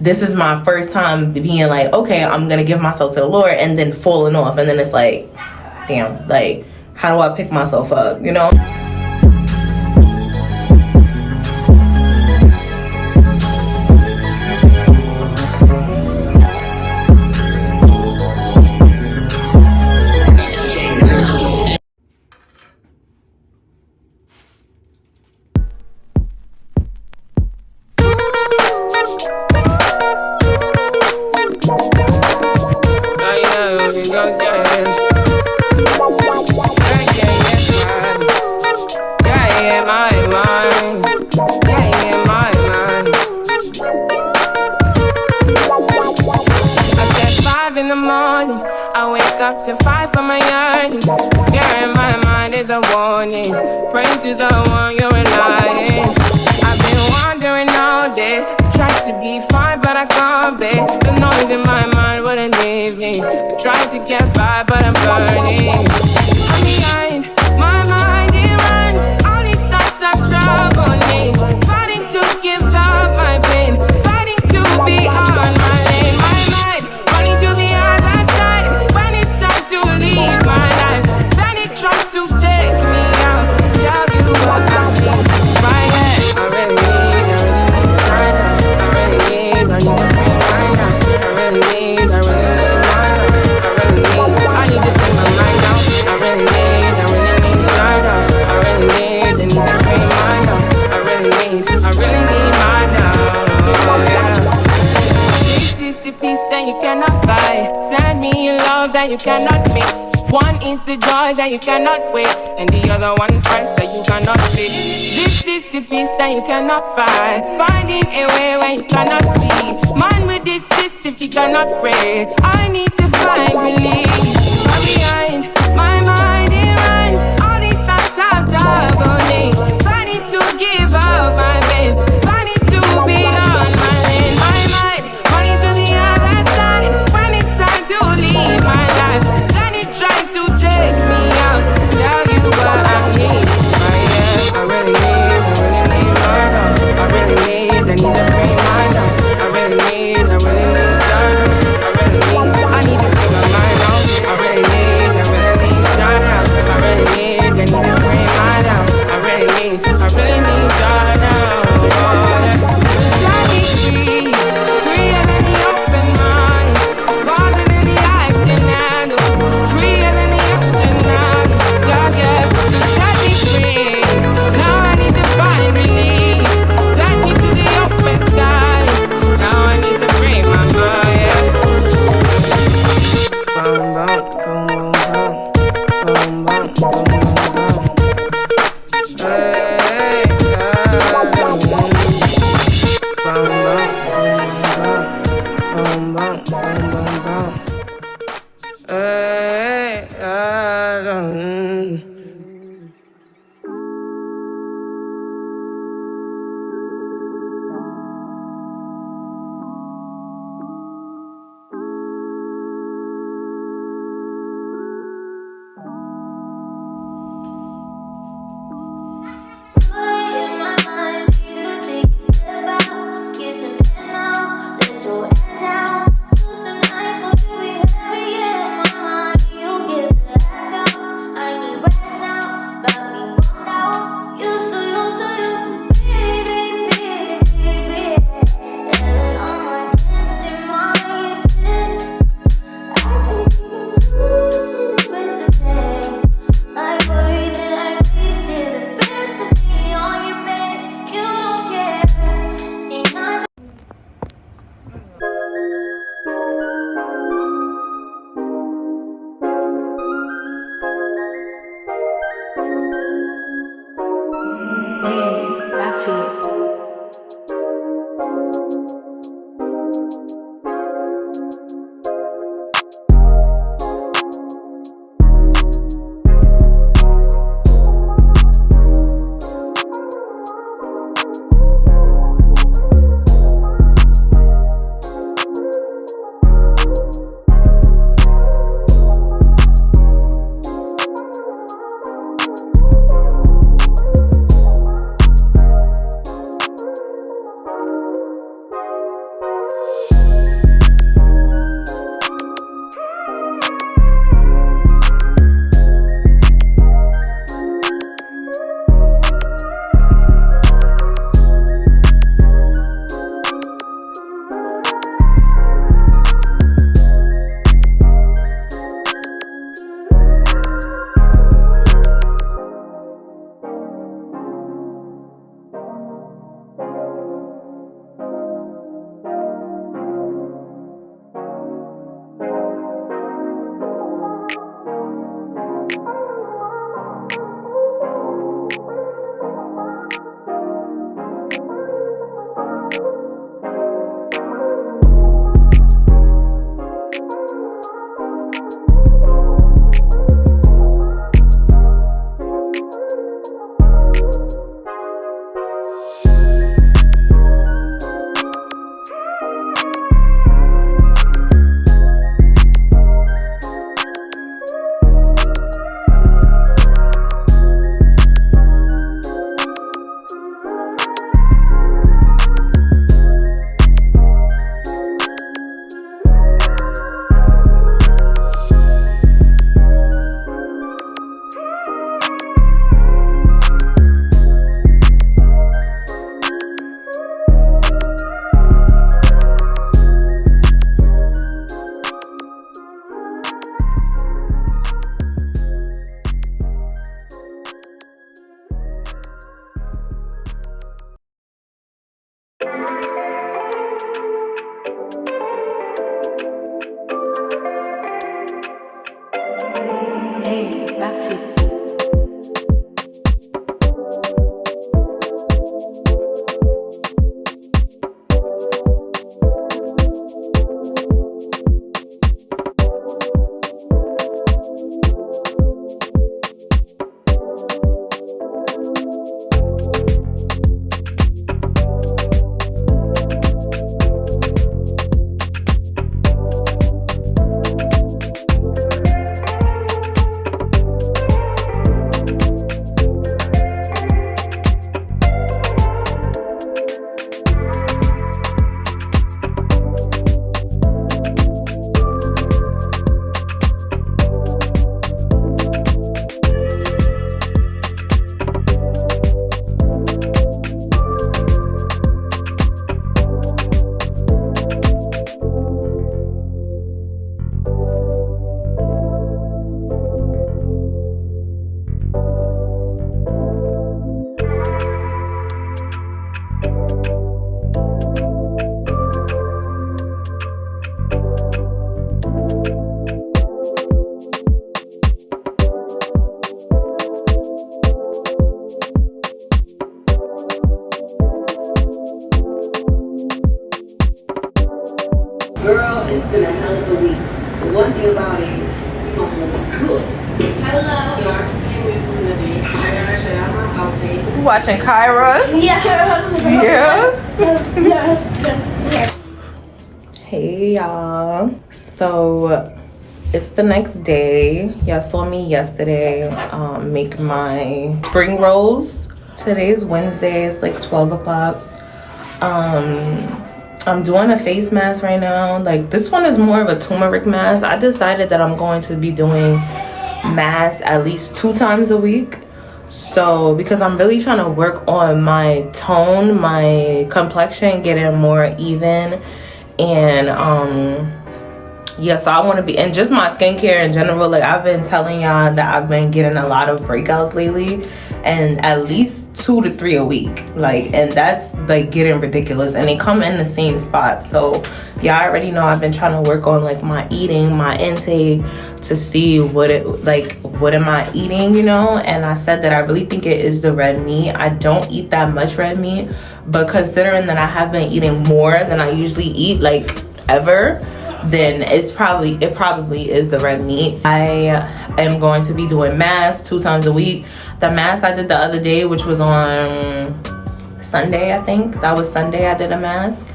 this is my first time being like, okay, I'm gonna give myself to the Lord, and then falling off, and then it's like, damn, like, how do I pick myself up, you know? To fight for my yearning, fear in my mind is a warning. Pray to the one you're relying. I've been wandering all day, tried to be fine but I can't be. The noise in my mind wouldn't leave me. I tried to get by but I'm burning. I'm behind, my mind it runs. All these thoughts have troubled me. Fighting to give up my pain, fighting to be on my lane. My mind running to the other side. To leave my life, then it tries to take me out. Tell you what I need, right here. I really need right now. I need a free mind now. I really need my now. I need to free my mind now. I really need right now. I really need a free mind now. I really need mine now. Yeah. This is the peace that you cannot buy. Send me your love that you cannot mix. One is the joy that you cannot waste, and the other one price that you cannot fix. This is the peace that you cannot buy. Finding a way where you cannot see. Man with this system you cannot praise. I need to find belief. I'm behind, my mind it runs. All these thoughts have troubled me. Fighting to give up my pain, fighting to be on my lane. My mind running to the other side. When it's time to leave my life, then it tries to take me out. Tell you what I need. I really need my love. I really need a free mind now. I really need I need to free my mind now. I really need China. I really need a free mind now. I Girl, it's been a hell of a week. The one thing about it, you gonna look good. Hello. Y'all just came in from the day. I gotta show y'all my outfit. You watching Kyra? Yeah. Hey y'all. So it's the next day. Y'all saw me yesterday make my spring rolls. Today's Wednesday. It's like 12 o'clock. I'm doing a face mask right now. Like, this one is more of a turmeric mask. I decided that I'm going to be doing masks at least 2 times a week. So, because I'm really trying to work on my tone, my complexion, get it more even. And, yeah, so I want to be, and just my skincare in general. Like, I've been telling y'all that I've been getting a lot of breakouts lately, and at least 2 to 3 a week. Like, and that's like getting ridiculous, and they come in the same spot. So y'all already know I've been trying to work on like my eating, my intake, to see what am I eating, you know. And I said that I really think it is the red meat. I don't eat that much red meat, but considering that I have been eating more than I usually eat, like ever, then it probably is the red meat. I am going to be doing masks 2 times a week. The mask I did the other day, which was on Sunday, I think. That was Sunday I did a mask.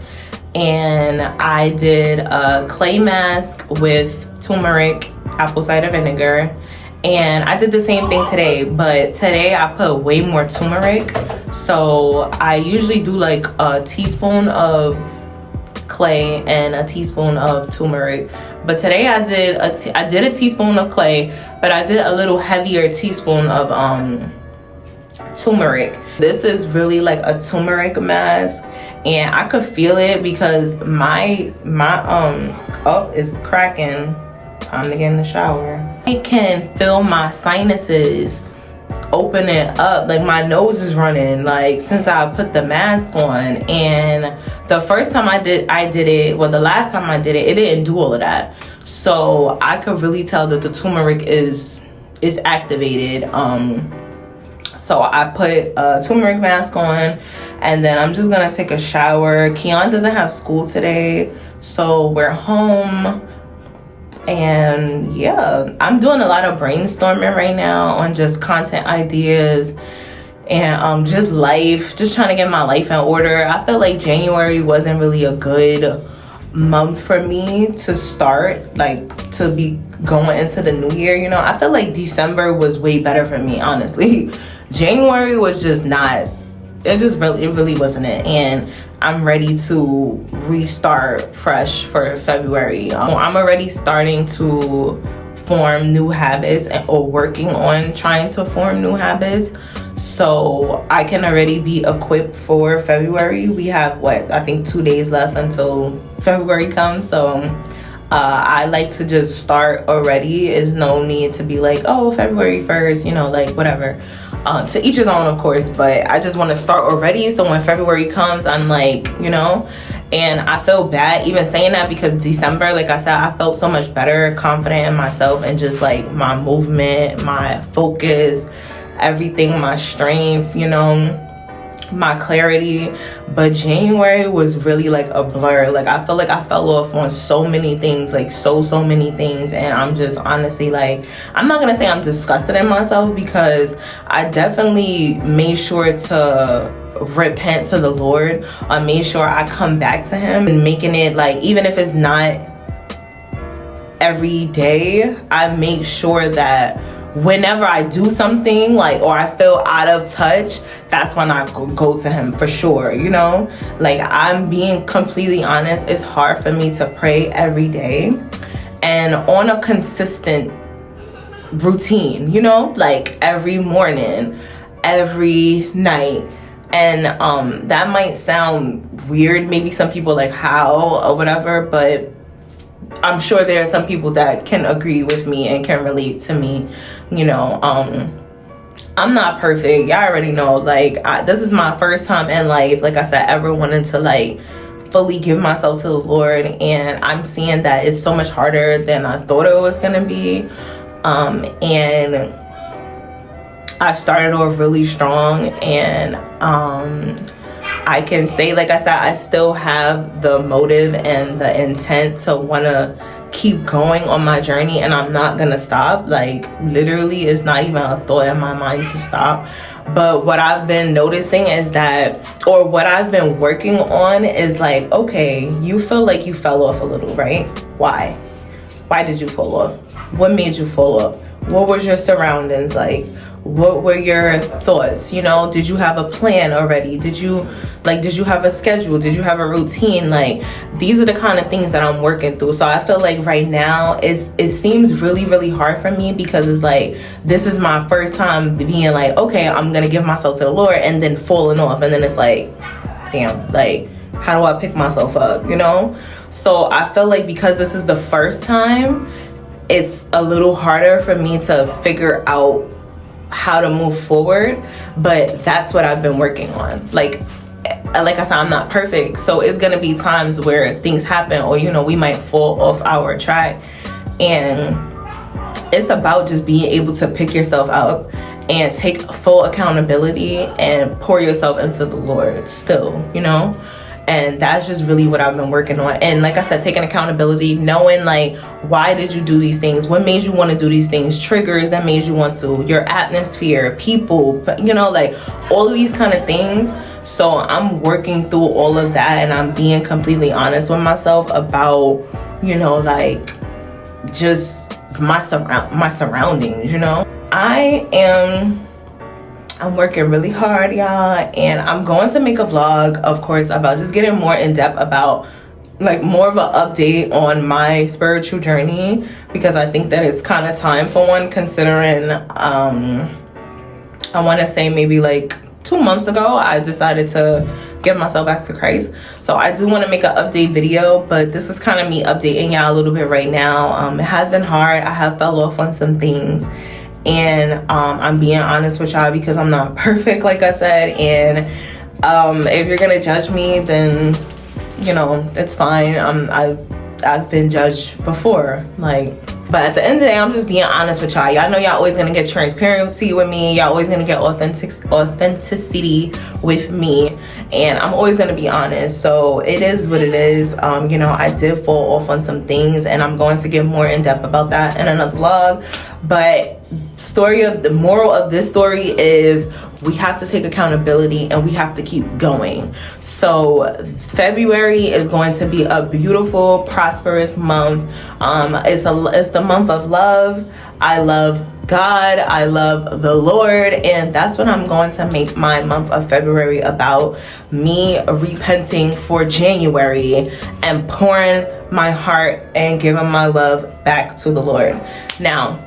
And I did a clay mask with turmeric, apple cider vinegar. And I did the same thing today, but today I put way more turmeric. So I usually do like a teaspoon of clay and a teaspoon of turmeric, but today I did a teaspoon of clay, but I did a little heavier teaspoon of turmeric. This is really like a turmeric mask, and I could feel it because my is cracking. Time to get in the shower. I can feel my sinuses open it up. Like, my nose is running, like, since I put the mask on. And the first time I did it, well, the last time I did it, it didn't do all of that. So I could really tell that the turmeric is activated. So I put a turmeric mask on, and then I'm just gonna take a shower. Keiana doesn't have school today, so we're home. And yeah, I'm doing a lot of brainstorming right now on just content ideas and just life, just trying to get my life in order. I feel like January wasn't really a good month for me to start, like, to be going into the new year, you know. I feel like December was way better for me, honestly. January was just not, it really wasn't it. And I'm ready to restart fresh for February. I'm already starting to form new habits or working on trying to form new habits, so I can already be equipped for February. We have I think 2 days left until February comes, so I like to just start already. There's no need to be like, oh, February 1st, you know, like whatever. To each his own, of course, but I just want to start already, so when February comes, I'm like, you know. And I feel bad even saying that, because December, like I said, I felt so much better, confident in myself, and just like my movement, my focus, everything, my strength, you know, my clarity. But January was really like a blur. Like, I feel like I fell off on so many things, like so many things. And I'm just honestly, like, I'm not gonna say I'm disgusted in myself, because I definitely made sure to repent to the Lord. I made sure I come back to him, and making it like, even if it's not every day, I make sure that whenever I do something, like, or I feel out of touch, that's when I go to him for sure, you know. Like, I'm being completely honest, it's hard for me to pray every day and on a consistent routine, you know, like every morning, every night. And that might sound weird, maybe some people like, how or whatever, but I'm sure there are some people that can agree with me and can relate to me, you know. I'm not perfect, y'all already know. Like, this is my first time in life, like I said, ever wanting to like fully give myself to the Lord, and I'm seeing that it's so much harder than I thought it was gonna be. And I started off really strong, and I can say, like I said, I still have the motive and the intent to want to keep going on my journey, and I'm not gonna stop. Like, literally, it's not even a thought in my mind to stop. But what I've been noticing is that, or what I've been working on is like, okay, you feel like you fell off a little, right? Why did you fall off? What made you fall off? What was your surroundings like? What were your thoughts? You know, did you have a plan already? Did you have a schedule? Did you have a routine? Like, these are the kind of things that I'm working through. So I feel like right now it seems really, really hard for me, because it's like, this is my first time being like, okay, I'm gonna give myself to the Lord, and then falling off. And then it's like, damn, like, how do I pick myself up, you know? So I feel like because this is the first time, it's a little harder for me to figure out how to move forward. But that's what I've been working on. Like I said, I'm not perfect, so it's gonna be times where things happen, or, you know, we might fall off our track, and it's about just being able to pick yourself up and take full accountability and pour yourself into the Lord still, you know? And that's just really what I've been working on. And like I said, taking accountability, knowing like, why did you do these things? What made you want to do these things? Triggers that made you want to, your atmosphere, people, you know, like all of these kind of things. So I'm working through all of that, and I'm being completely honest with myself about, you know, like just my surroundings, you know. I'm working really hard, y'all, and I'm going to make a vlog, of course, about just getting more in depth about like more of an update on my spiritual journey, because I think that it's kind of time for one, considering I want to say maybe like 2 months ago I decided to give myself back to Christ. So I do want to make an update video, but this is kind of me updating y'all a little bit right now. It has been hard. I have fell off on some things, and I'm being honest with y'all because I'm not perfect, like I said. And if you're gonna judge me, then you know, it's fine. I've been judged before, like, but at the end of the day, I'm just being honest with y'all. Y'all know y'all always gonna get transparency with me. Y'all always gonna get authenticity with me, and I'm always gonna be honest. So it is what it is. You know, I did fall off on some things, and I'm going to get more in depth about that in another vlog. But the moral of this story is we have to take accountability, and we have to keep going. So February is going to be a beautiful, prosperous month. It's the month of love. I love God, I love the Lord, and that's what I'm going to make my month of February about. Me repenting for January and pouring my heart and giving my love back to the Lord. Now,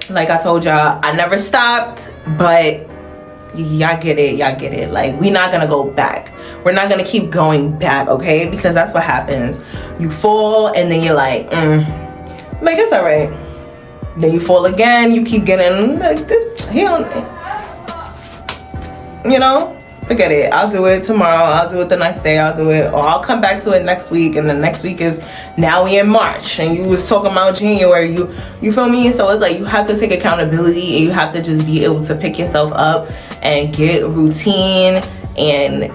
like I told y'all, I never stopped, but y'all get it. Like, we're not gonna go back. We're not gonna keep going back, okay? Because that's what happens. You fall, and then you're like it's all right. Then you fall again. You keep getting like this. You know, forget it. I'll do it tomorrow. I'll do it the next day. I'll do it, or I'll come back to it next week. And the next week is, now we in March, and you was talking about January. You feel me? So it's like, you have to take accountability, and you have to just be able to pick yourself up and get routine, and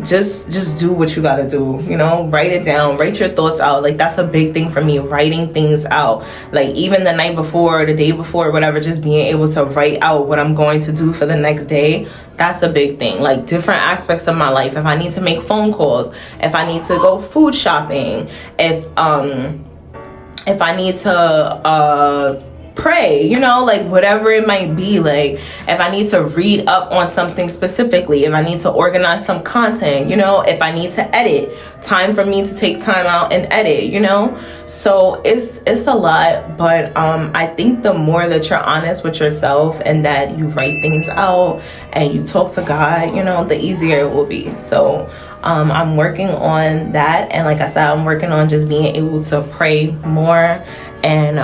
just do what you gotta do, you know. Write it down, write your thoughts out. Like, that's a big thing for me, writing things out. Like, even the night before, the day before, whatever, just being able to write out what I'm going to do for the next day. That's a big thing. Like, different aspects of my life. If I need to make phone calls, if I need to go food shopping, if I need to pray, you know, like whatever it might be. Like, if I need to read up on something specifically, if I need to organize some content, you know, if I need to edit, time for me to take time out and edit, you know. So it's a lot, but I think the more that you're honest with yourself, and that you write things out and you talk to God, you know, the easier it will be. So I'm working on that, and like I said, I'm working on just being able to pray more, and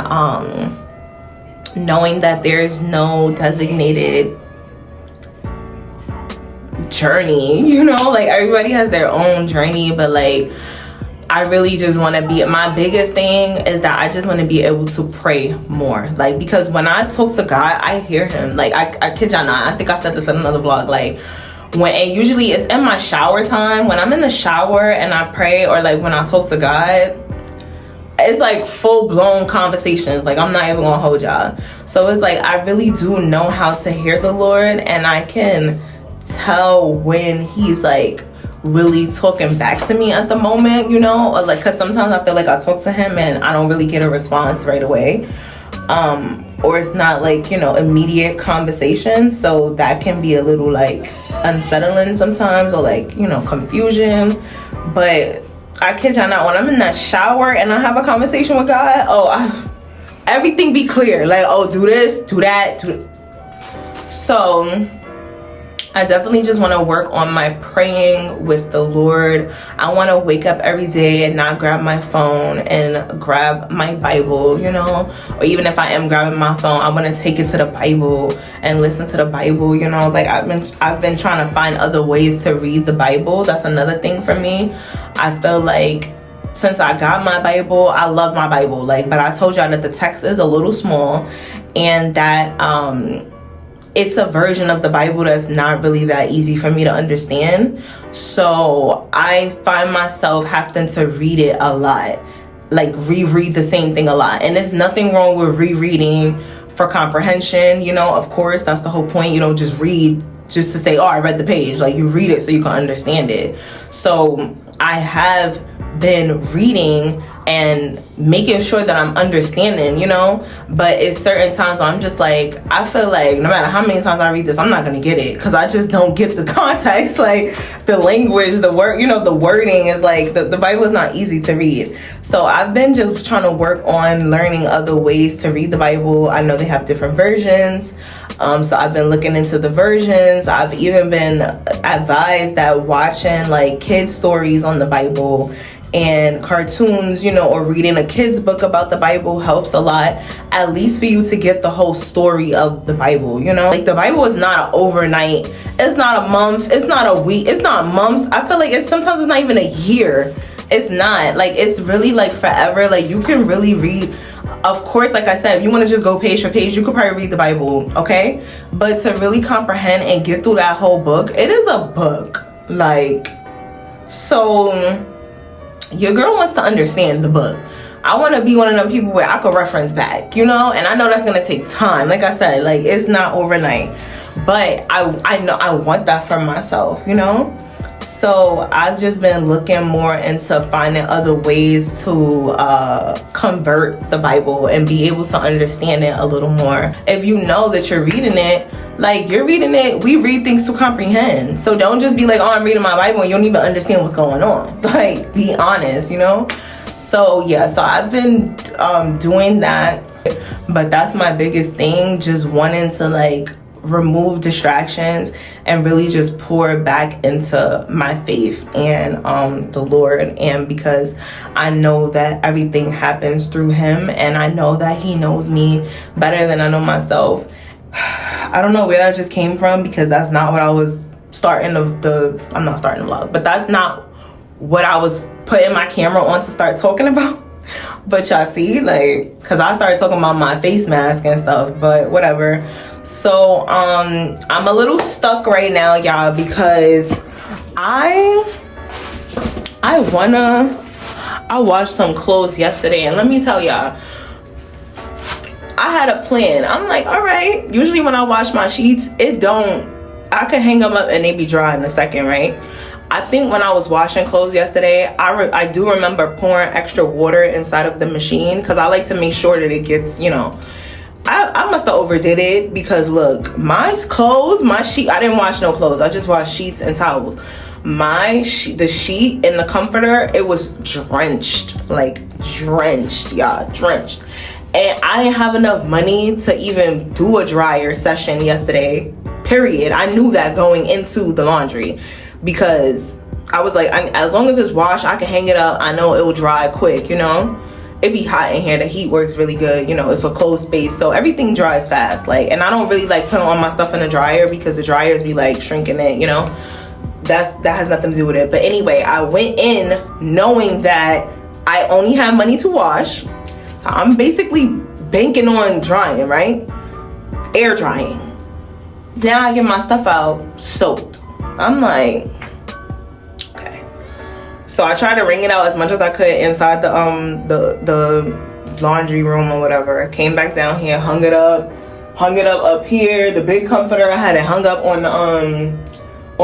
knowing that there's no designated journey, you know, like everybody has their own journey, but like, I really just want to be, my biggest thing is that I just want to be able to pray more. Like, because when I talk to God, I hear him. Like, I kid y'all not, I think I said this in another vlog, like, and usually it's in my shower time. When I'm in the shower and I pray, or like when I talk to God, it's like full-blown conversations. Like, I'm not even gonna hold y'all. So it's like I really do know how to hear the Lord, and I can tell when he's like really talking back to me at the moment, you know, or like, because sometimes I feel like I talk to him and I don't really get a response right away, or it's not like, you know, immediate conversation. So that can be a little like unsettling sometimes, or like, you know, confusion. But I kid y'all not, when I'm in that shower and I have a conversation with God, everything be clear. Like, oh, do this, do that, So I definitely just want to work on my praying with the Lord. I want to wake up every day and not grab my phone and grab my Bible, you know, or even if I am grabbing my phone, I want to take it to the Bible and listen to the Bible, you know. Like, I've been trying to find other ways to read the Bible. That's another thing for me. I feel like since I got my Bible, I love my Bible, like, but I told y'all that the text is a little small, and that it's a version of the Bible that's not really that easy for me to understand. So I find myself having to read it a lot, like reread the same thing a lot. And there's nothing wrong with rereading for comprehension, you know. Of course, that's the whole point. You don't just read just to say, oh, I read the page. Like, you read it so you can understand it. So I have been reading and making sure that I'm understanding, you know. But it's certain times where I'm just like, I feel like no matter how many times I read this, I'm not gonna get it, because I just don't get the context, like the language, the word, you know, the wording is like, the Bible is not easy to read. So I've been just trying to work on learning other ways to read the Bible. I know they have different versions, so I've been looking into the versions. I've even been advised that watching like kids stories on the Bible and cartoons, you know, or reading a kid's book about the Bible helps a lot, at least for you to get the whole story of the Bible, you know. Like, the Bible is not an overnight, it's not a month, it's not a week, it's not months. I feel like sometimes it's not even a year. It's not, like, it's really like forever. Like, you can really read, of course, like I said, if you want to just go page for page, you could probably read the Bible, okay? But to really comprehend and get through that whole book, it is a book. Like, so your girl wants to understand the book. I want to be one of them people where I could reference back, you know. And I know that's gonna take time. Like I said, like, it's not overnight, but I know I want that for myself, you know. So I've just been looking more into finding other ways to convert the Bible and be able to understand it a little more. If you know that you're reading it, like, you're reading it, we read things to comprehend. So don't just be like, oh, I'm reading my Bible and you don't even understand what's going on. Like, be honest, you know. So yeah, so I've been doing that, but that's my biggest thing, just wanting to like remove distractions and really just pour back into my faith and the Lord. And because I know that everything happens through him, and I know that he knows me better than I know myself. I don't know where that just came from, because that's not what I was starting I'm not starting the vlog, but that's not what I was putting my camera on to start talking about. But y'all see, like, because I started talking about my face mask and stuff, but whatever. So I'm a little stuck right now, y'all, because I washed some clothes yesterday, and let me tell y'all, I had a plan. I'm like, all right, usually when I wash my sheets, I can hang them up and they be dry in a second, right? I think when I was washing clothes yesterday, I do remember pouring extra water inside of the machine, because I like to make sure that it gets, you know, I must have overdid it, because look, my clothes, my sheet, I didn't wash no clothes, I just washed sheets and towels. The sheet and the comforter, it was drenched, like drenched, y'all, drenched. And I didn't have enough money to even do a dryer session yesterday, period. I knew that going into the laundry, because I was like, as long as it's washed, I can hang it up. I know it will dry quick, you know. It be hot in here. The heat works really good, you know. It's a closed space, so everything dries fast. Like, and I don't really like putting all my stuff in the dryer, because the dryers be like shrinking it, you know. That has nothing to do with it. But anyway, I went in knowing that I only have money to wash, so I'm basically banking on drying, right? Air drying. Then I get my stuff out soaked. I'm like, okay. So I tried to wring it out as much as I could inside the laundry room or whatever. I came back down here, hung it up here. The big comforter, I had it hung up on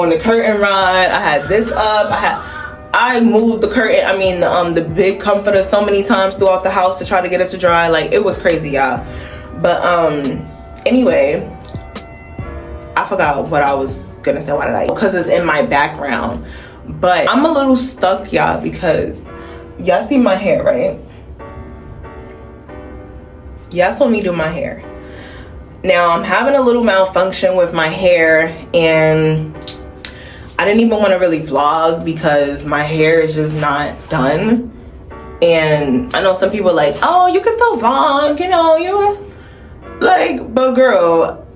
the curtain rod. I had this up. I moved the curtain, the big comforter so many times throughout the house to try to get it to dry. Like, it was crazy, y'all. But anyway, I forgot what I was gonna say. Why did I? Because it's in my background. But I'm a little stuck, y'all, because y'all see my hair, right? Y'all saw me do my hair. Now I'm having a little malfunction with my hair, and I didn't even want to really vlog because my hair is just not done. And I know some people are like, oh, you can still vlog, you know, you like, but girl,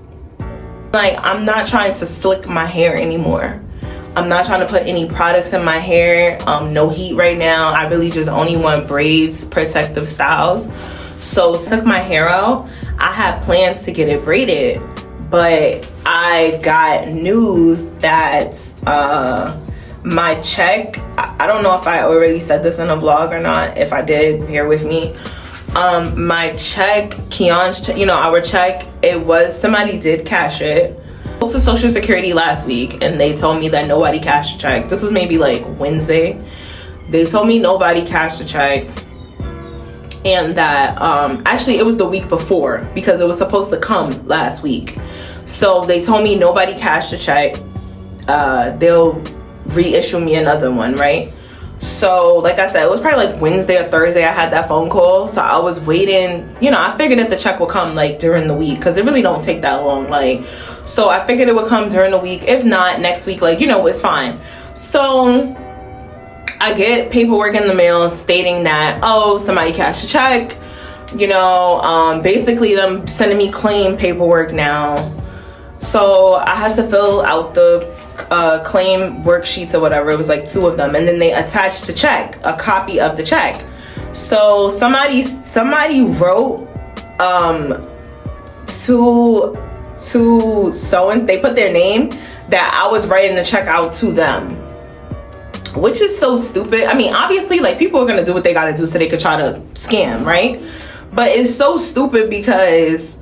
like, I'm not trying to slick my hair anymore. I'm not trying to put any products in my hair. No heat right now. I really just only want braids, protective styles. So slick my hair out. I had plans to get it braided, but I got news that my check, I don't know if I already said this in a vlog or not. If I did, bear with me. My check, Keion's, our check, somebody did cash it. I was to Social Security last week, and they told me that nobody cashed the check. This was maybe like Wednesday. They told me nobody cashed the check, and that actually it was the week before, because it was supposed to come last week. So they told me nobody cashed the check. They'll reissue me another one, right? So like I said, it was probably like Wednesday or Thursday I had that phone call. So I was waiting, I figured that the check would come like during the week, because it really don't take that long. Like, so I figured it would come during the week. If not, next week, like, it's fine. So I get paperwork in the mail stating that, oh, somebody cashed a check, basically them sending me claim paperwork now. So I had to fill out the claim worksheets or whatever. It was like 2 of them, and then they attached the check, a copy of the check. So somebody wrote to so-and they put their name that I was writing the check out to them, which is so stupid. Obviously, like, people are gonna do what they gotta do so they could try to scam, right? But it's so stupid because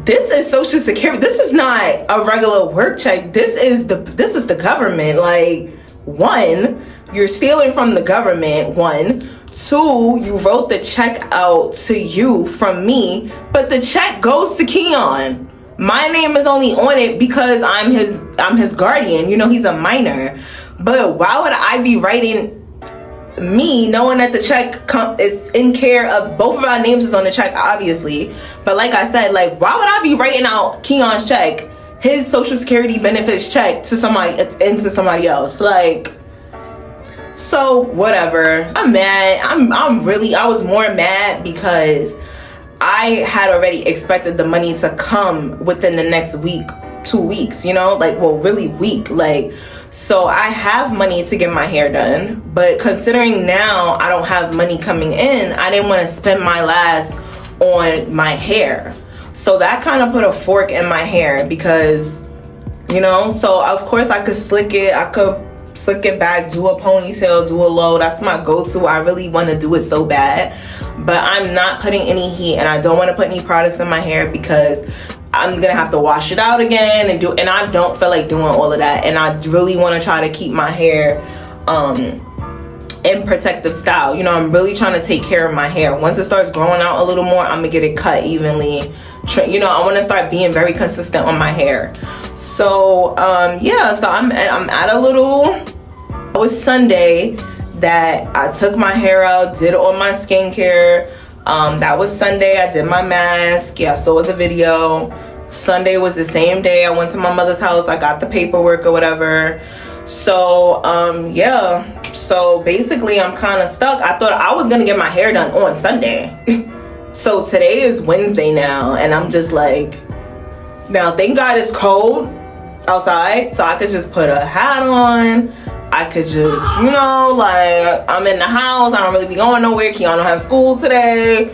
this is Social Security. This is not a regular work check. This is the government. Like, 1, you're stealing from the government. 1, 2, you wrote the check out to you from me, but the check goes to Keion. My name is only on it because I'm his guardian. He's a minor. But why would I be writing me, knowing that the check is in care of both of our names is on the check, obviously? But like I said, like, why would I be writing out Keion's check, his Social Security benefits check, to somebody else? Like, so whatever. I'm mad. I was more mad because I had already expected the money to come within the next week, 2 weeks, really week. Like, so I have money to get my hair done, but considering now I don't have money coming in, I didn't want to spend my last on my hair. So that kind of put a fork in my hair because, so of course I could slick it. I could slick it back, do a ponytail, do a low. That's my go-to. I really want to do it so bad, but I'm not putting any heat, and I don't want to put any products in my hair because I'm gonna have to wash it out again and I don't feel like doing all of that. And I really want to try to keep my hair in protective style. I'm really trying to take care of my hair. Once it starts growing out a little more, I'm gonna get it cut evenly. I want to start being very consistent on my hair. So so I'm at a little, it was Sunday that I took my hair out, did all my skincare. That was Sunday. I did my mask. Yeah, I saw the video. Sunday was the same day I went to my mother's house. I got the paperwork or whatever. So so basically I'm kind of stuck. I thought I was gonna get my hair done on Sunday. So today is Wednesday now, and I'm just like, now thank God it's cold outside, so I could just put a hat on. I could just, like, I'm in the house. I don't really be going nowhere. Keiana don't have school today.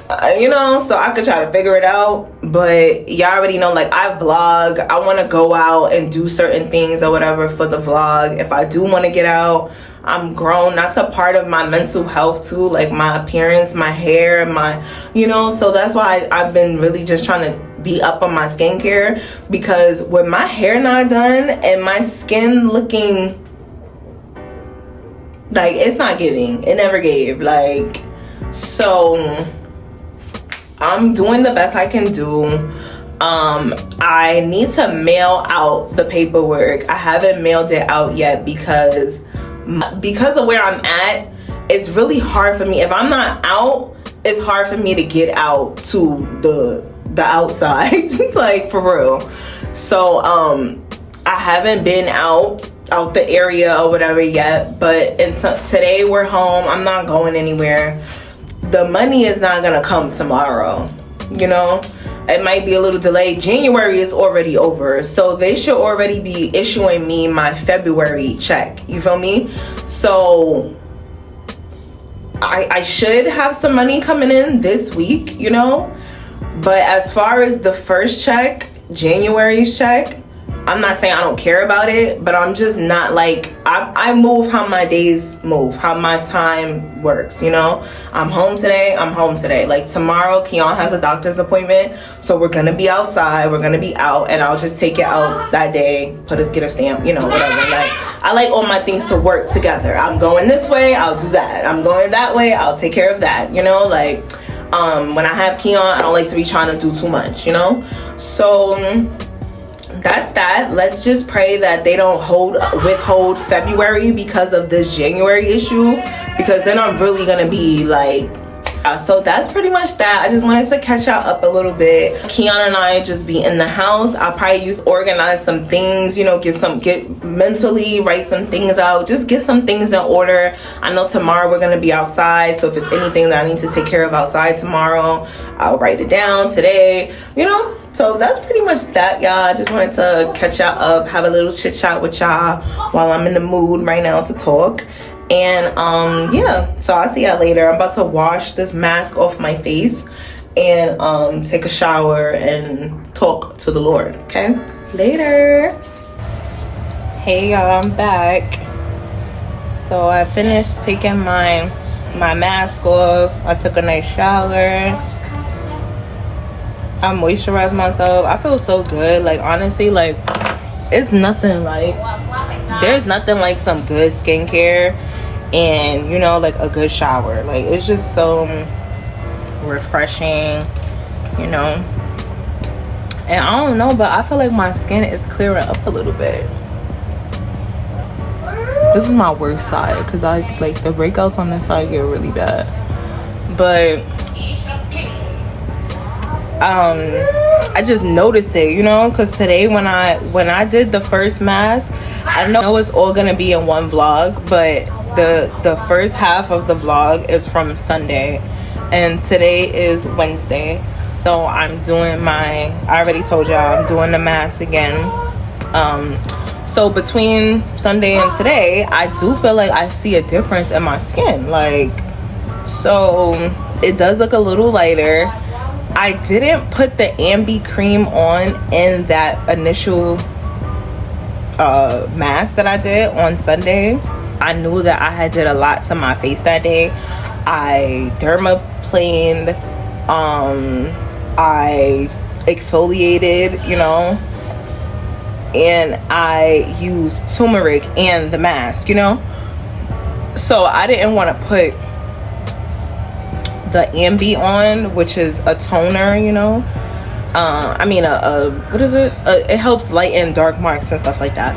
So I could try to figure it out. But y'all already know, like, I vlog. I want to go out and do certain things or whatever for the vlog. If I do want to get out, I'm grown. That's a part of my mental health too, like my appearance, my hair, my, you know. So that's why I've been really just trying to be up on my skincare, because with my hair not done and my skin looking like it's not giving, it never gave, like, so I'm doing the best I can do. I need to mail out the paperwork. I haven't mailed it out yet because of where I'm at. It's really hard for me. If I'm not out, it's hard for me to get out to the outside, like, for real. So I haven't been out the area or whatever yet, but today we're home. I'm not going anywhere. The money is not gonna come tomorrow, you know. It might be a little delayed. January is already over, so they should already be issuing me my February check, you feel me? So I should have some money coming in this week, you know. But as far as the first check, January's check, I'm not saying I don't care about it, but I'm just not, like, I move how my days move, how my time works, you know. I'm home today, I'm home today. Like, tomorrow, Keiana has a doctor's appointment, so we're gonna be outside, we're gonna be out, and I'll just take it out that day, get a stamp, you know, whatever. Like, I like all my things to work together. I'm going this way, I'll do that. I'm going that way, I'll take care of that, you know. Like, when I have Keiana, I don't like to be trying to do too much, you know. So that's that. Let's just pray that they don't withhold February because of this January issue, because then I'm really gonna be like, so that's pretty much that. I just wanted to catch y'all up a little bit. Keiana and I just be in the house. I'll probably organize some things, you know, get mentally write some things out, just get some things in order. I know tomorrow we're gonna be outside, so if it's anything that I need to take care of outside tomorrow, I'll write it down today, you know. So that's pretty much that, y'all. I just wanted to catch y'all up, have a little chit chat with y'all while I'm in the mood right now to talk. And yeah, so I'll see y'all later. I'm about to wash this mask off my face and take a shower and talk to the Lord. Okay, later. Hey y'all, I'm back. So I finished taking my mask off. I took a nice shower. I moisturized myself. I feel so good. Like, honestly, like, it's nothing like, there's nothing like some good skincare and, you know, like a good shower. Like, it's just so refreshing, you know. And I don't know, but I feel like my skin is clearing up a little bit. This is my worst side, because I like the breakouts on this side get really bad. But I just noticed it, you know, because today when I did the first mask, I know it's all gonna be in one vlog, but the first half of the vlog is from Sunday and today is Wednesday. So I'm doing I already told y'all I'm doing the mask again. So between Sunday and today, I do feel like I see a difference in my skin. Like, so it does look a little lighter. I didn't put the Ambi cream on in that initial mask that I did on Sunday. I knew that I had did a lot to my face that day. I dermaplaned, I exfoliated, you know, and I used turmeric and the mask, you know. So I didn't want to put the Ambi on, which is a toner, you know. I mean what is it? It helps lighten dark marks and stuff like that.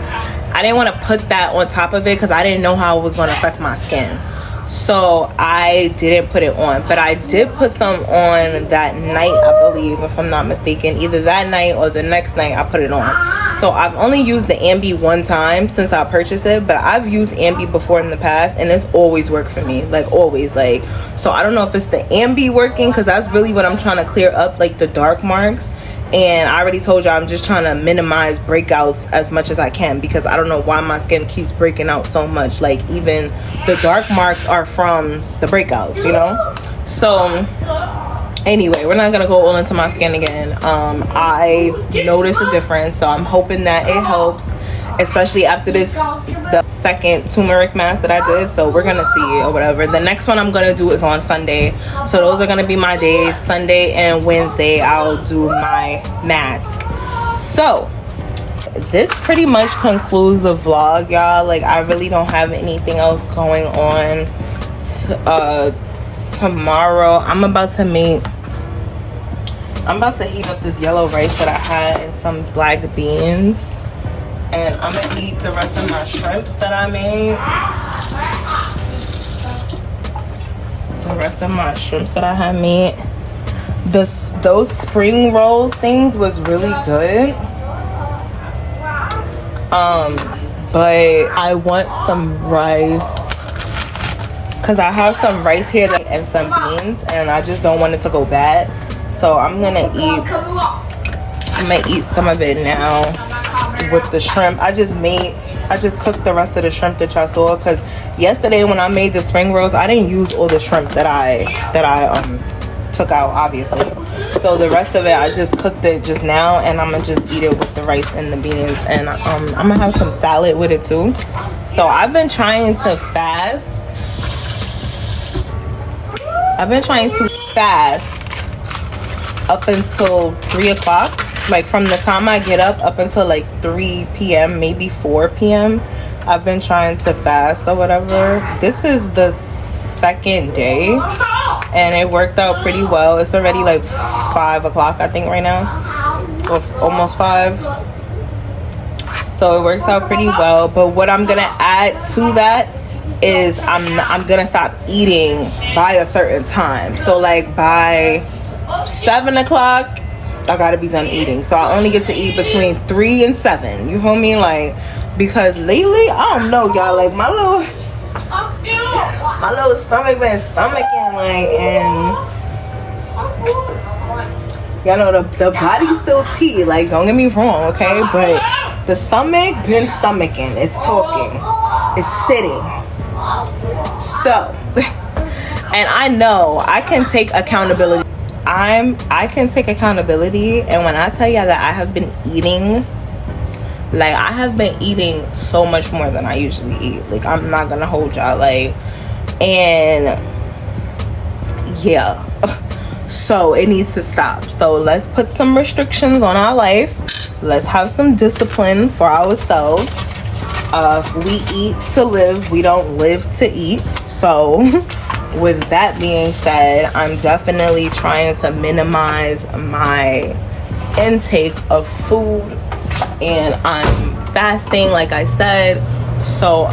I didn't want to put that on top of it because I didn't know how it was going to affect my skin. So I didn't put it on, but I did put some on that night, I believe, if I'm not mistaken. Either that night or the next night I put it on. So I've only used the Ambi one time since I purchased it, but I've used Ambi before in the past and it's always worked for me, like always. Like, so I don't know if it's the Ambi working, because that's really what I'm trying to clear up, like the dark marks. And I already told y'all I'm just trying to minimize breakouts as much as I can, because I don't know why my skin keeps breaking out so much. Like, even the dark marks are from the breakouts, you know. So Anyway, we're not gonna go all into my skin again. I noticed a difference, so I'm hoping that it helps, especially after the second turmeric mask that I did. So we're gonna see or whatever. The next one I'm gonna do is on Sunday, so those are gonna be my days. Sunday and Wednesday I'll do my mask. So this pretty much concludes the vlog, y'all. Like, I really don't have anything else going on. Tomorrow I'm about to heat up this yellow rice that I had and some black beans, and I'm gonna eat the rest of my shrimps that I made. The rest of my shrimps that I had made. Those spring rolls things was really good. But I want some rice, because I have some rice here and some beans, and I just don't want it to go bad. So I'm gonna eat some of it now with the shrimp. I just cooked the rest of the shrimp that y'all saw, because yesterday when I made the spring rolls, I didn't use all the shrimp that I took out, obviously. So the rest of it, I just cooked it just now, and I'm gonna just eat it with the rice and the beans, and I'm gonna have some salad with it too. So I've been trying to fast. Up until 3 o'clock, like from the time I get up until like 3 p.m, maybe 4 p.m. I've been trying to fast or whatever. This is the second day, and it worked out pretty well. It's already like 5 o'clock, I think, right now, or almost 5. So it works out pretty well. But what I'm gonna add to that is I'm gonna stop eating by a certain time. So like by 7 o'clock I gotta be done eating. So I only get to eat between 3 and 7. You feel me? Like, because lately, I don't know, y'all, like my little stomach been stomaching, like, and y'all know the body's still tea, like, don't get me wrong, okay? But the stomach been stomaching. It's talking. It's sitting. So, and I know I can take accountability. I can take accountability, and when I tell y'all that I have been eating, like, I have been eating so much more than I usually eat. Like, I'm not gonna hold y'all, like, and yeah. So it needs to stop. So let's put some restrictions on our life. Let's have some discipline for ourselves. We eat to live, we don't live to eat. So with that being said, I'm definitely trying to minimize my intake of food, and I'm fasting, like I said. So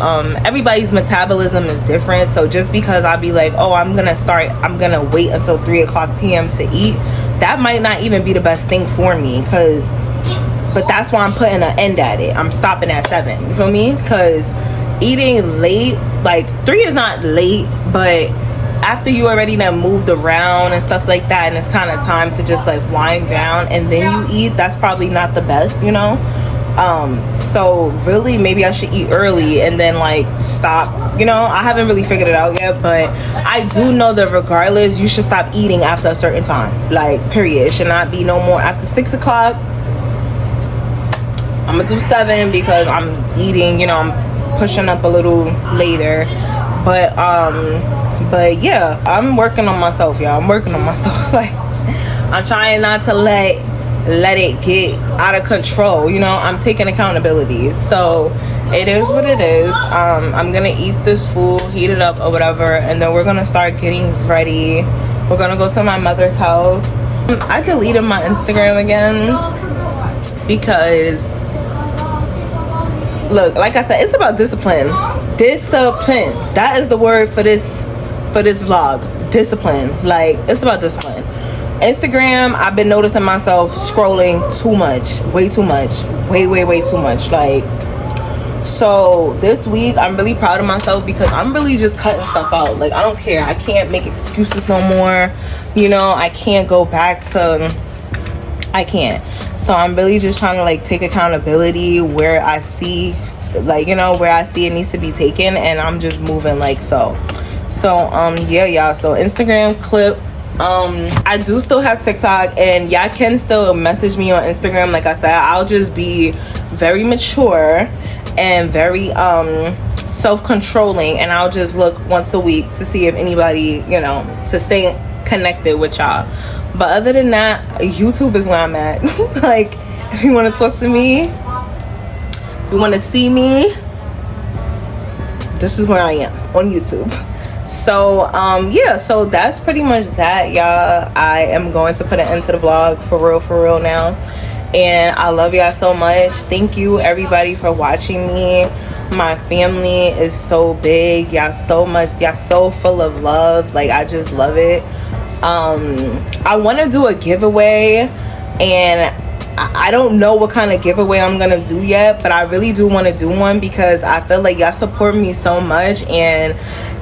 everybody's metabolism is different. So just because I be like, oh, I'm gonna wait until 3 o'clock p.m. to eat, that might not even be the best thing for me, but that's why I'm putting an end at it. I'm stopping at 7. You feel me? Because eating late, like 3 is not late, but after you already done moved around and stuff like that, and it's kind of time to just like wind down and then you eat, that's probably not the best, you know? So really, maybe I should eat early and then like stop, you know? I haven't really figured it out yet, but I do know that regardless, you should stop eating after a certain time, like, period. It should not be no more after 6 o'clock. I'm gonna do 7 because I'm eating, you know, I'm pushing up a little later. But yeah, I'm working on myself, y'all. I'm working on myself. Like, I'm trying not to let it get out of control, you know? I'm taking accountability. So it is what it is. I'm gonna eat this food, heat it up or whatever, and then we're gonna start getting ready. We're gonna go to my mother's house. I deleted my Instagram again because, look, like I said, it's about discipline. Discipline. That is the word for this vlog. Discipline. Like, it's about discipline. Instagram, I've been noticing myself scrolling too much. Way too much. Way too much. Like, so this week I'm really proud of myself because I'm really just cutting stuff out. Like, I don't care. I can't make excuses no more. You know, I can't go back to, I can't. So I'm really just trying to like take accountability where I see, like, you know, where I see it needs to be taken, and I'm just moving like so. So yeah, y'all. So Instagram clip I do still have TikTok, and y'all can still message me on Instagram. Like I said, I'll just be very mature and very self-controlling, and I'll just look once a week to see if anybody, you know, to stay connected with y'all. But other than that, YouTube is where I'm at. Like, if you want to talk to me, if you want to see me, this is where I am, on YouTube. So yeah, so that's pretty much that, y'all. I am going to put an end to the vlog for real now, and I love y'all so much. Thank you everybody for watching me. My family is so big. Y'all so much, y'all so full of love. Like, I just love it. I want to do a giveaway, and I don't know what kind of giveaway I'm gonna do yet, but I really do want to do one because I feel like y'all support me so much, and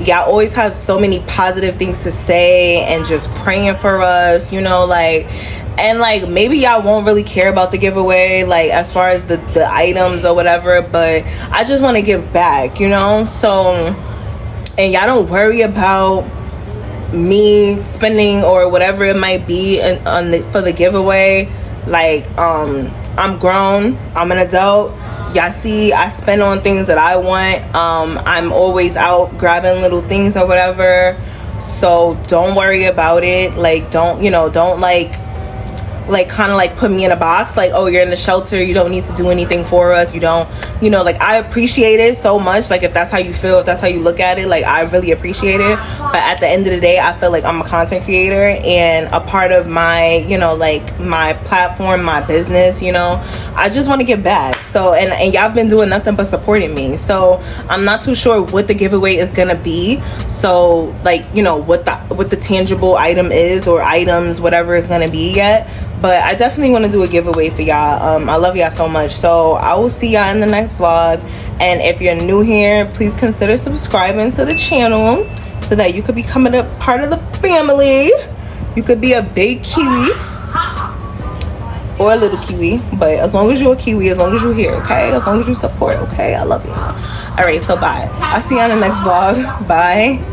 y'all always have so many positive things to say and just praying for us, you know, like, and like maybe y'all won't really care about the giveaway, like as far as the items or whatever, but I just want to give back, you know. So, and y'all don't worry about me spending or whatever it might be for the giveaway. Like, I'm grown, I'm an adult. Y'all see, I spend on things that I want. I'm always out grabbing little things or whatever, so don't worry about it. Like, don't, you know, don't like kind of like put me in a box like, oh, you're in the shelter, you don't need to do anything for us, you don't, you know. Like, I appreciate it so much. Like, if that's how you feel, if that's how you look at it, like, I really appreciate it. But at the end of the day, I feel like I'm a content creator, and a part of my, you know, like my platform, my business, you know, I just want to give back. So, and y'all been doing nothing but supporting me, so I'm not too sure what the giveaway is gonna be. So, like, you know, what the tangible item is, or items, whatever is gonna be yet. But I definitely want to do a giveaway for y'all. I love y'all so much. So I will see y'all in the next vlog. And if you're new here, please consider subscribing to the channel so that you could become a part of the family. You could be a big kiwi or a little kiwi, but as long as you're a kiwi, as long as you're here, okay? As long as you support, okay? I love y'all. All right, so bye. I'll see you on the next vlog. Bye.